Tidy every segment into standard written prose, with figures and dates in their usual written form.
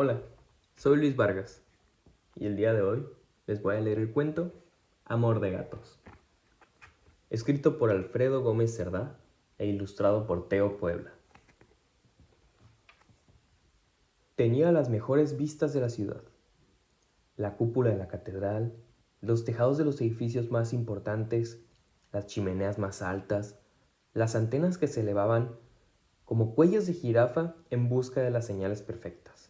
Hola, soy Luis Vargas y el día de hoy les voy a leer el cuento Amor de Gatos, escrito por Alfredo Gómez Cerdá e ilustrado por Teo Puebla. Tenía las mejores vistas de la ciudad, la cúpula de la catedral, los tejados de los edificios más importantes, las chimeneas más altas, las antenas que se elevaban como cuellos de jirafa en busca de las señales perfectas,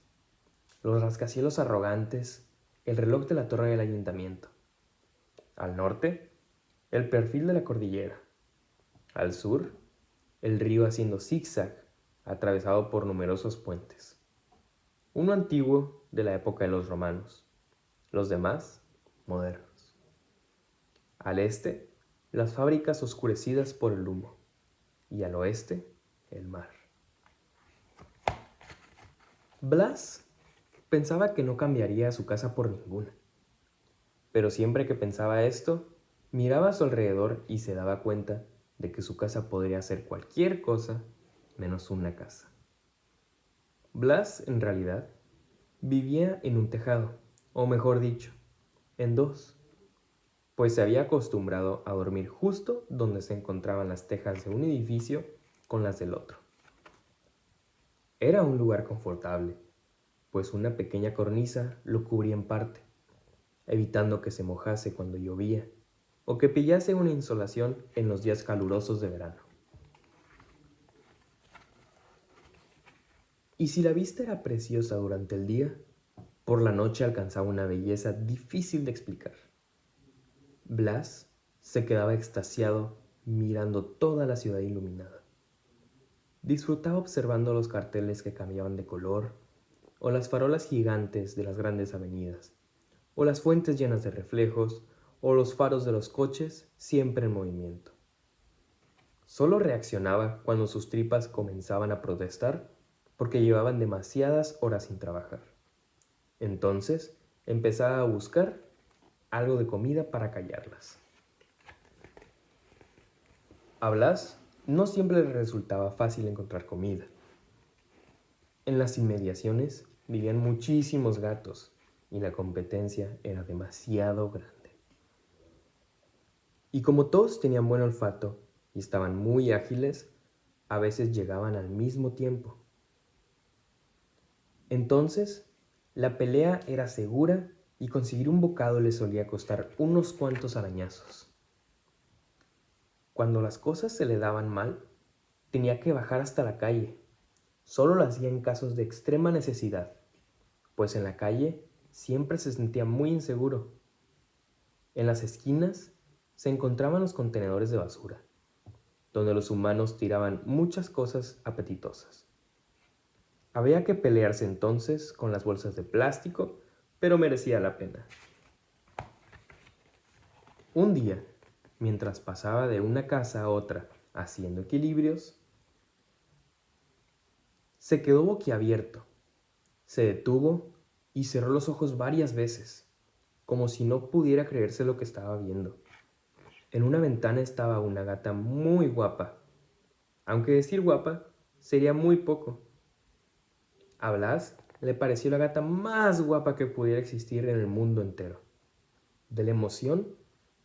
los rascacielos arrogantes, el reloj de la torre del ayuntamiento. Al norte, el perfil de la cordillera. Al sur, el río haciendo zigzag, atravesado por numerosos puentes. Uno antiguo de la época de los romanos, los demás modernos. Al este, las fábricas oscurecidas por el humo, y al oeste, el mar. Blas pensaba que no cambiaría su casa por ninguna, pero siempre que pensaba esto, miraba a su alrededor y se daba cuenta de que su casa podría ser cualquier cosa menos una casa. Blas, en realidad, vivía en un tejado, o mejor dicho, en dos, pues se había acostumbrado a dormir justo donde se encontraban las tejas de un edificio con las del otro. Era un lugar confortable, pues una pequeña cornisa lo cubría en parte, evitando que se mojase cuando llovía o que pillase una insolación en los días calurosos de verano. Y si la vista era preciosa durante el día, por la noche alcanzaba una belleza difícil de explicar. Blas se quedaba extasiado mirando toda la ciudad iluminada. Disfrutaba observando los carteles que cambiaban de color, o las farolas gigantes de las grandes avenidas, o las fuentes llenas de reflejos, o los faros de los coches siempre en movimiento. Solo reaccionaba cuando sus tripas comenzaban a protestar porque llevaban demasiadas horas sin trabajar. Entonces empezaba a buscar algo de comida para callarlas. A Blas no siempre le resultaba fácil encontrar comida. En las inmediaciones vivían muchísimos gatos y la competencia era demasiado grande. Y como todos tenían buen olfato y estaban muy ágiles, a veces llegaban al mismo tiempo. Entonces, la pelea era segura y conseguir un bocado le solía costar unos cuantos arañazos. Cuando las cosas se le daban mal, tenía que bajar hasta la calle. Solo lo hacía en casos de extrema necesidad, pues en la calle siempre se sentía muy inseguro. En las esquinas se encontraban los contenedores de basura, donde los humanos tiraban muchas cosas apetitosas. Había que pelearse entonces con las bolsas de plástico, pero merecía la pena. Un día, mientras pasaba de una casa a otra haciendo equilibrios, se quedó boquiabierto, se detuvo y cerró los ojos varias veces, como si no pudiera creerse lo que estaba viendo. En una ventana estaba una gata muy guapa, aunque decir guapa sería muy poco. A Blas le pareció la gata más guapa que pudiera existir en el mundo entero. De la emoción,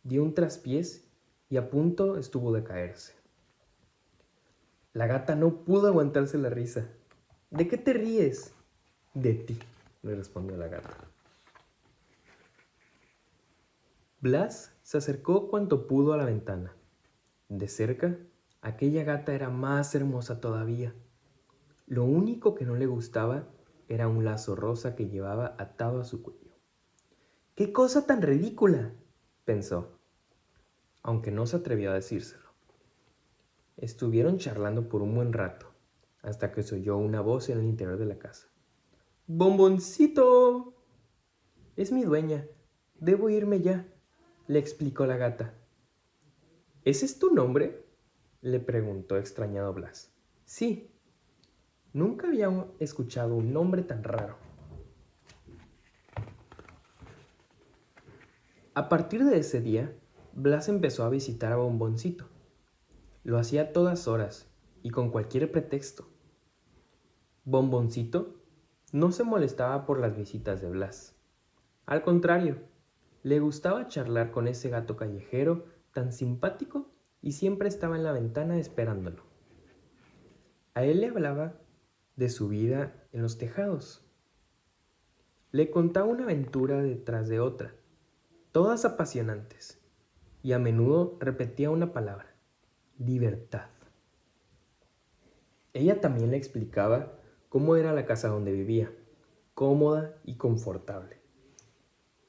dio un traspiés y a punto estuvo de caerse. La gata no pudo aguantarse la risa. ¿De qué te ríes? De ti, le respondió la gata. Blas se acercó cuanto pudo a la ventana. De cerca, aquella gata era más hermosa todavía. Lo único que no le gustaba era un lazo rosa que llevaba atado a su cuello. ¡Qué cosa tan ridícula!, pensó, aunque no se atrevió a decírselo. Estuvieron charlando por un buen rato, hasta que se oyó una voz en el interior de la casa. ¡Bomboncito! Es mi dueña. Debo irme ya, le explicó la gata. ¿Ese es tu nombre?, le preguntó extrañado Blas. Sí. Nunca había escuchado un nombre tan raro. A partir de ese día, Blas empezó a visitar a Bomboncito. Lo hacía a todas horas y con cualquier pretexto. Bomboncito No se molestaba por las visitas de Blas. Al contrario, le gustaba charlar con ese gato callejero tan simpático y siempre estaba en la ventana esperándolo. A él le hablaba de su vida en los tejados. Le contaba una aventura detrás de otra, todas apasionantes, y a menudo repetía una palabra: libertad. Ella también le explicaba cómo era la casa donde vivía, cómoda y confortable,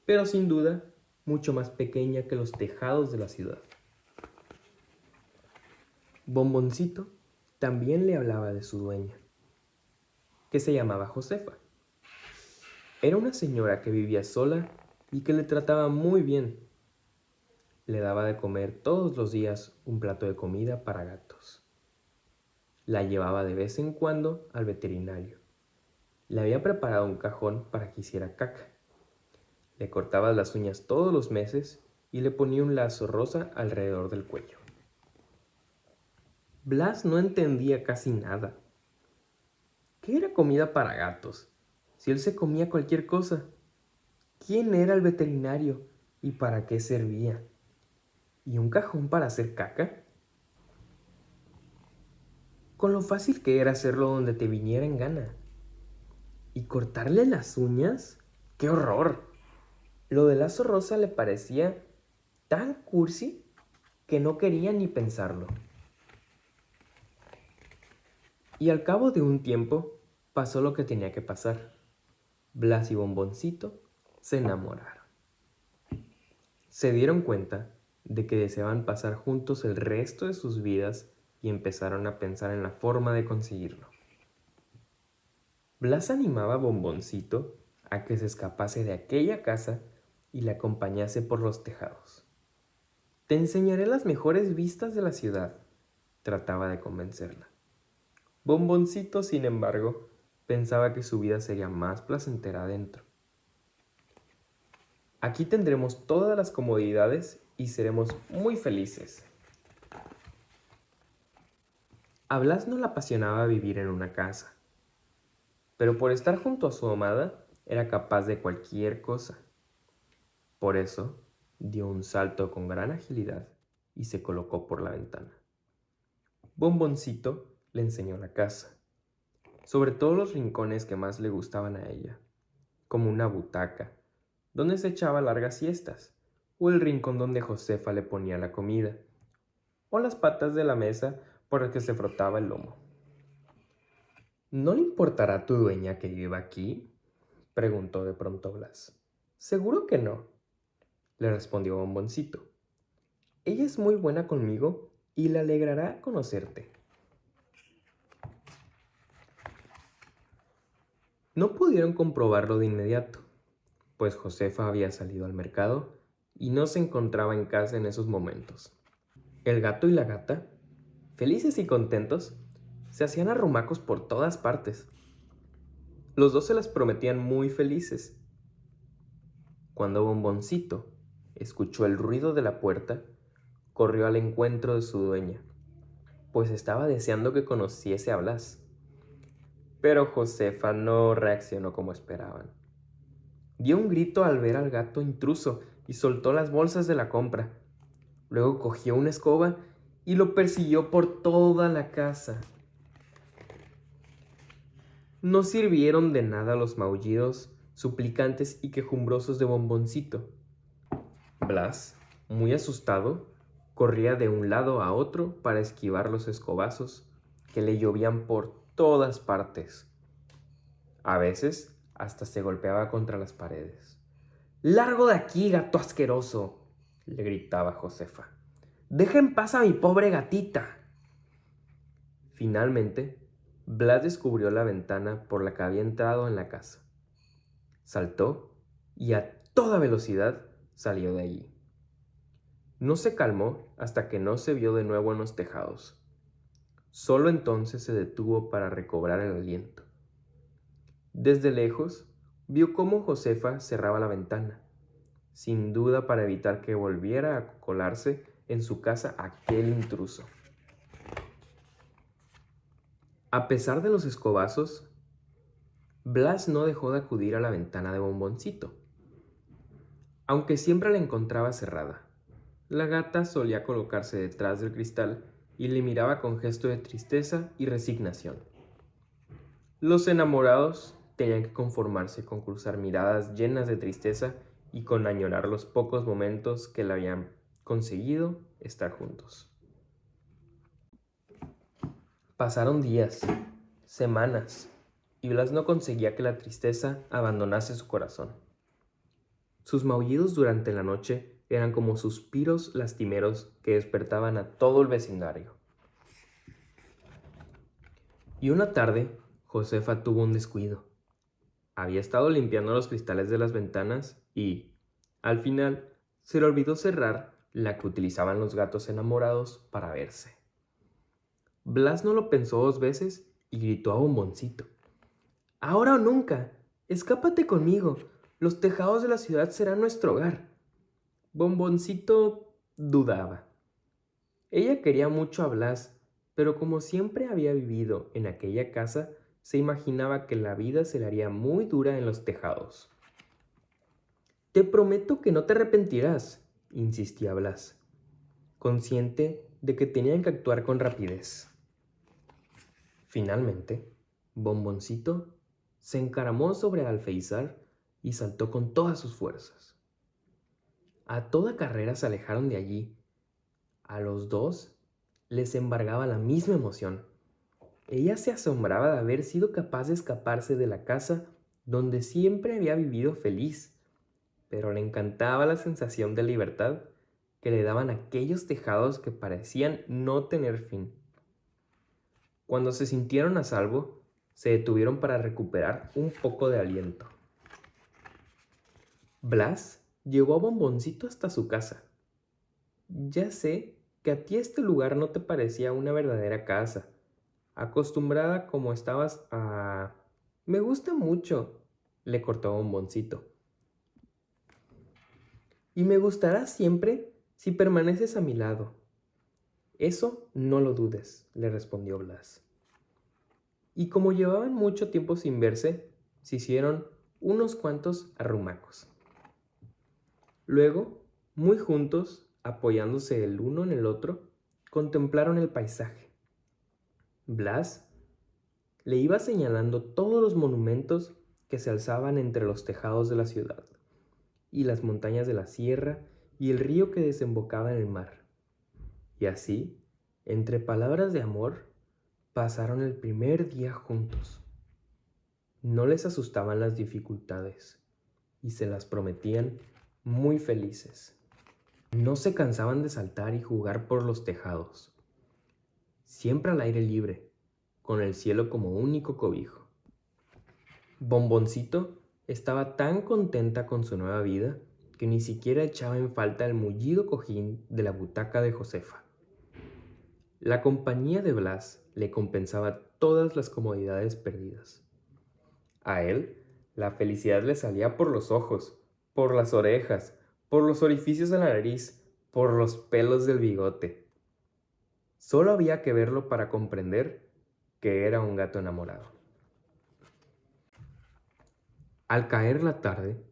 pero sin duda mucho más pequeña que los tejados de la ciudad. Bomboncito también le hablaba de su dueña, que se llamaba Josefa. Era una señora que vivía sola y que le trataba muy bien. Le daba de comer todos los días un plato de comida para gatos. La llevaba de vez en cuando al veterinario. Le había preparado un cajón para que hiciera caca. Le cortaba las uñas todos los meses y le ponía un lazo rosa alrededor del cuello. Blas no entendía casi nada. ¿Qué era comida para gatos? Si él se comía cualquier cosa. ¿Quién era el veterinario y para qué servía? ¿Y un cajón para hacer caca? Con lo fácil que era hacerlo donde te viniera en gana. ¿Y cortarle las uñas? ¡Qué horror! Lo del lazo rosa le parecía tan cursi que no quería ni pensarlo. Y al cabo de un tiempo pasó lo que tenía que pasar. Blas y Bomboncito se enamoraron. Se dieron cuenta de que deseaban pasar juntos el resto de sus vidas y empezaron a pensar en la forma de conseguirlo. Blas animaba a Bomboncito a que se escapase de aquella casa y le acompañase por los tejados. Te enseñaré las mejores vistas de la ciudad, trataba de convencerla. Bomboncito, sin embargo, pensaba que su vida sería más placentera adentro. Aquí tendremos todas las comodidades y seremos muy felices. A Blas no le apasionaba vivir en una casa, pero por estar junto a su amada era capaz de cualquier cosa. Por eso dio un salto con gran agilidad y se colocó por la ventana. Bomboncito le enseñó la casa, sobre todo los rincones que más le gustaban a ella, como una butaca, donde se echaba largas siestas, o el rincón donde Josefa le ponía la comida, o las patas de la mesa por las que se frotaba el lomo. ¿No le importará a tu dueña que viva aquí?, preguntó de pronto Blas. Seguro que no, le respondió Bomboncito. Ella es muy buena conmigo y le alegrará conocerte. No pudieron comprobarlo de inmediato, pues Josefa había salido al mercado y no se encontraba en casa en esos momentos. El gato y la gata, felices y contentos, se hacían arrumacos por todas partes. Los dos se las prometían muy felices. Cuando Bomboncito escuchó el ruido de la puerta, corrió al encuentro de su dueña, pues estaba deseando que conociese a Blas. Pero Josefa no reaccionó como esperaban. Dio un grito al ver al gato intruso y soltó las bolsas de la compra. Luego cogió una escoba y lo persiguió por toda la casa. No sirvieron de nada los maullidos suplicantes y quejumbrosos de Bomboncito. Blas, muy asustado, corría de un lado a otro para esquivar los escobazos que le llovían por todas partes. A veces hasta se golpeaba contra las paredes. «¡Largo de aquí, gato asqueroso!», le gritaba Josefa. «¡Deja en paz a mi pobre gatita!». Finalmente, Blas descubrió la ventana por la que había entrado en la casa. Saltó y a toda velocidad salió de allí. No se calmó hasta que no se vio de nuevo en los tejados. Solo entonces se detuvo para recobrar el aliento. Desde lejos, vio cómo Josefa cerraba la ventana, sin duda para evitar que volviera a colarse en su casa aquel intruso. A pesar de los escobazos, Blas no dejó de acudir a la ventana de Bomboncito, aunque siempre la encontraba cerrada. La gata solía colocarse detrás del cristal y le miraba con gesto de tristeza y resignación. Los enamorados tenían que conformarse con cruzar miradas llenas de tristeza y con añorar los pocos momentos que le habían conseguido estar juntos. Pasaron días, semanas, y Blas no conseguía que la tristeza abandonase su corazón. Sus maullidos durante la noche eran como suspiros lastimeros que despertaban a todo el vecindario. Y una tarde, Josefa tuvo un descuido. Había estado limpiando los cristales de las ventanas y, al final, se le olvidó cerrar la que utilizaban los gatos enamorados para verse. Blas no lo pensó 2 veces y gritó a Bomboncito: «¡Ahora o nunca! ¡Escápate conmigo! Los tejados de la ciudad serán nuestro hogar». Bomboncito dudaba. Ella quería mucho a Blas, pero como siempre había vivido en aquella casa, se imaginaba que la vida se le haría muy dura en los tejados. «Te prometo que no te arrepentirás», insistía Blas, consciente de que tenían que actuar con rapidez. Finalmente, Bomboncito se encaramó sobre Alféizar y saltó con todas sus fuerzas. A toda carrera se alejaron de allí. A los dos les embargaba la misma emoción. Ella se asombraba de haber sido capaz de escaparse de la casa donde siempre había vivido feliz, pero le encantaba la sensación de libertad que le daban aquellos tejados que parecían no tener fin. Cuando se sintieron a salvo, se detuvieron para recuperar un poco de aliento. Blas llevó a Bomboncito hasta su casa. «Ya sé que a ti este lugar no te parecía una verdadera casa, acostumbrada como estabas a... Me gusta mucho», le cortó Bomboncito. «Y me gustará siempre si permaneces a mi lado». «Eso no lo dudes», le respondió Blas. Y como llevaban mucho tiempo sin verse, se hicieron unos cuantos arrumacos. Luego, muy juntos, apoyándose el uno en el otro, contemplaron el paisaje. Blas le iba señalando todos los monumentos que se alzaban entre los tejados de la ciudad, y las montañas de la sierra y el río que desembocaba en el mar. Y así, entre palabras de amor, pasaron el primer día juntos. No les asustaban las dificultades y se las prometían muy felices. No se cansaban de saltar y jugar por los tejados, siempre al aire libre, con el cielo como único cobijo. Bomboncito estaba tan contenta con su nueva vida que ni siquiera echaba en falta el mullido cojín de la butaca de Josefa. La compañía de Blas le compensaba todas las comodidades perdidas. A él, la felicidad le salía por los ojos, por las orejas, por los orificios de la nariz, por los pelos del bigote. Solo había que verlo para comprender que era un gato enamorado. Al caer la tarde,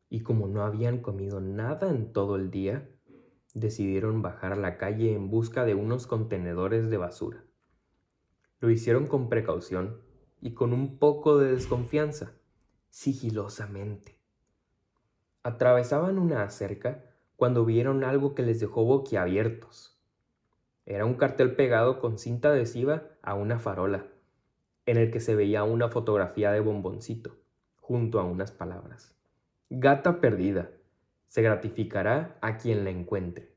y como no habían comido nada en todo el día, decidieron bajar a la calle en busca de unos contenedores de basura. Lo hicieron con precaución y con un poco de desconfianza, sigilosamente. Atravesaban una acera cuando vieron algo que les dejó boquiabiertos. Era un cartel pegado con cinta adhesiva a una farola, en el que se veía una fotografía de Bomboncito, junto a unas palabras: «Gata perdida, se gratificará a quien la encuentre».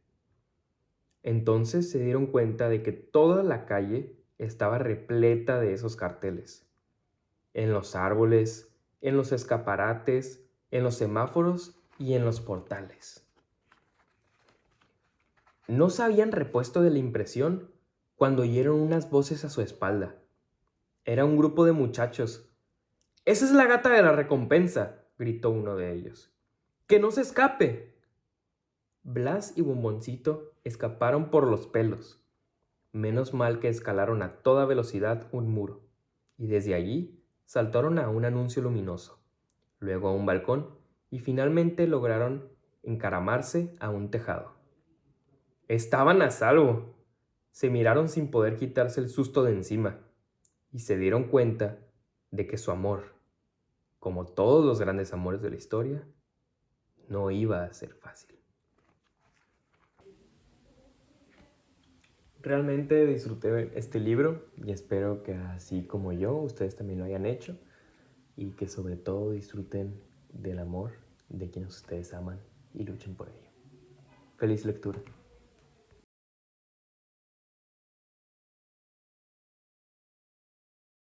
Entonces se dieron cuenta de que toda la calle estaba repleta de esos carteles. En los árboles, en los escaparates, en los semáforos y en los portales. No se habían repuesto de la impresión cuando oyeron unas voces a su espalda. Era un grupo de muchachos. «¡Esa es la gata de la recompensa!», gritó uno de ellos. «¡Que no se escape!». Blas y Bomboncito escaparon por los pelos. Menos mal que escalaron a toda velocidad un muro, y desde allí Saltaron a un anuncio luminoso, luego a un balcón y finalmente lograron encaramarse a un tejado. Estaban a salvo. Se miraron sin poder quitarse el susto de encima y se dieron cuenta de que su amor, como todos los grandes amores de la historia, no iba a ser fácil. Realmente disfruté este libro y espero que así como yo, ustedes también lo hayan hecho y que sobre todo disfruten del amor de quienes ustedes aman y luchen por ello. Feliz lectura.